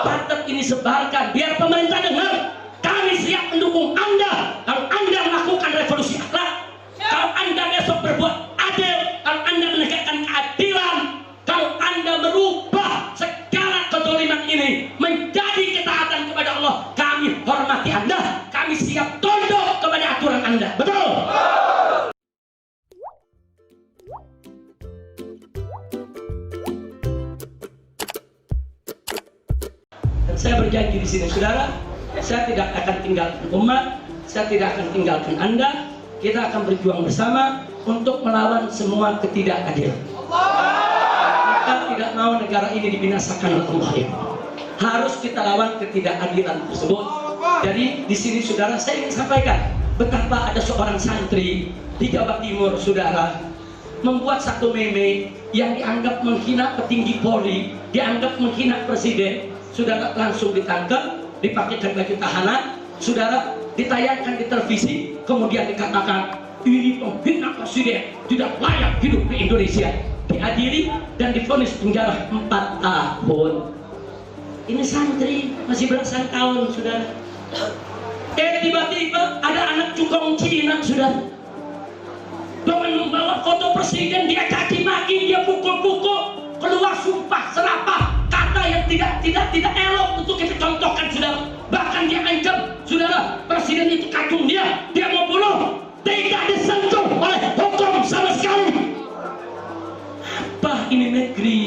Patut ini sebarkan biar pemerintah dengar. Kami siap mendukung Anda kalau Anda melakukan revolusi akhlak, kalau Anda besok berbuat adil, kalau Anda menegakkan keadilan, kalau Anda merubah segala kezaliman ini menjadi ketaatan kepada Allah. Kami hormati Anda, kami siap tunduk kepada aturan Anda. Betul? Dan saya berjanji di sini, saudara, saya tidak akan tinggalkan umat, saya tidak akan tinggalkan Anda. Kita akan berjuang bersama untuk melawan semua ketidakadilan. Kita tidak mau negara ini dibinasakan oleh Allah. Harus kita lawan ketidakadilan tersebut. Jadi di sini, saudara, saya ingin sampaikan betapa ada seorang santri di Jawa Timur, saudara, membuat satu meme yang dianggap menghina petinggi Polri, dianggap menghina presiden. Saudara, langsung ditangkap, dipakaikan baju tahanan, saudara, ditayangkan di televisi, kemudian dikatakan ini penghina presiden, tidak layak hidup di Indonesia, diadili dan divonis penjara 4 tahun. Ini santri masih belasan tahun, saudara. Tiba-tiba ada anak cukong Cina, saudara, dengan membawa foto presiden, dia caci maki, dia pukul-pukul, keluar sumpah serapah, kata yang tidak elok untuk kita contohkan, saudara. Bahkan dia ancam, saudara, presiden itu kacung dia mau bunuh, tidak disentuh oleh hukum sama sekali. Apa ini negeri?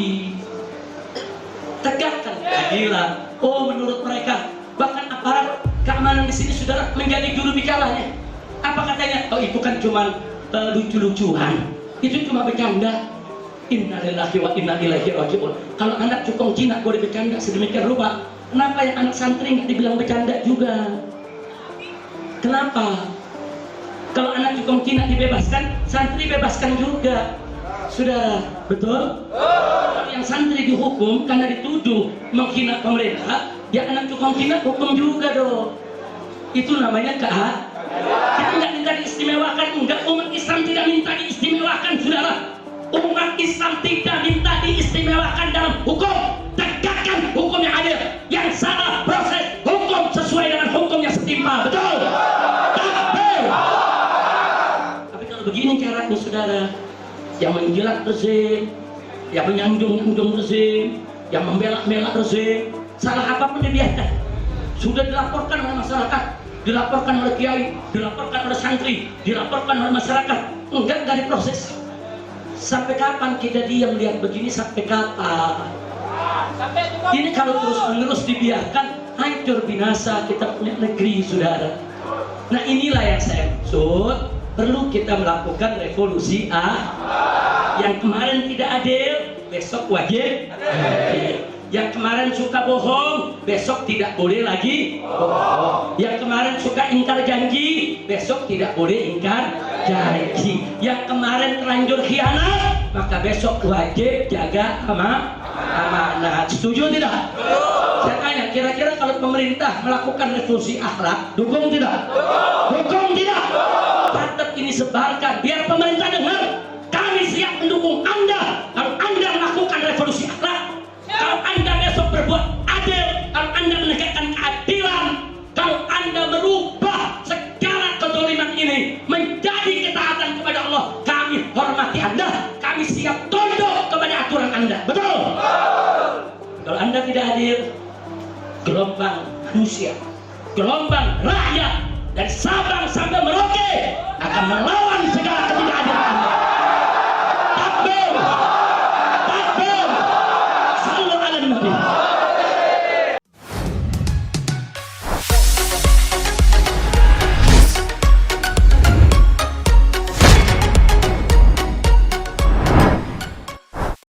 Tegakkan keadilan. Oh, menurut mereka, bahkan aparat keamanan di sini, saudara, menjadi juru bicaranya. Apa katanya? Oh, itu kan cuma lucu-lucuan, itu cuma bercanda. Innalillahi wa inna ilaihi raji'un. Kalau anak cukong Cina boleh bercanda sedemikian rupa, kenapa yang anak santri nggak dibilang bercanda juga? Kenapa? Kalau anak cukong Cina dibebaskan, santri bebaskan juga. Sudah, betul? Kalau yang santri dihukum karena dituduh menghina pemerintah, ya anak cukong Cina hukum juga dong. Itu namanya keadilan. Kita nggak minta diistimewakan, enggak. Umat Islam tidak minta diistimewakan, saudara. Umat Islam tidak minta diistimewakan dalam hukum. Tegakkan hukum yang adil, yang salah proses hukum sesuai dengan hukum yang setimpal. Betul? Tapi kalau begini caranya, saudara, yang menjilat rezim, yang menyanjung-nyanjung rezim, yang membela-bela rezim, salah apapun dibiarkan. Sudah dilaporkan oleh masyarakat, dilaporkan oleh kiai, dilaporkan oleh santri, dilaporkan oleh masyarakat, enggak diproses. Sampai kapan kita diam lihat begini? Sampai kapan? Ini kalau terus-menerus dibiarkan, hancur binasa kita punya negeri, saudara. Nah, inilah yang saya maksud, perlu kita melakukan revolusi yang kemarin tidak adil, besok wajib adil. Yang kemarin suka bohong, besok tidak boleh lagi bohong. Yang kemarin suka ingkar janji, besok tidak boleh ingkar janji. Yang kemarin terlanjur khianat, maka besok wajib jaga amanah. Setuju tidak? Saya tanya, kira-kira kalau pemerintah melakukan revolusi akhlak, dukung tidak? Dukung tidak? Patut ini sebarkan biar pemerintah dengar. Kami siap mendukung Anda kalau Anda melakukan revolusi akhlak, kalau Anda besok berbuat adil, kalau Anda menegakkan keadilan, kalau Anda merubah segala kezaliman ini menjadi ketaatan kepada Allah. Kami hormati Anda, kami siap tunduk kepada aturan Anda. Betul? Kalau Anda tidak adil, gelombang manusia, gelombang rakyat dari Sabang sampai Merauke akan melawan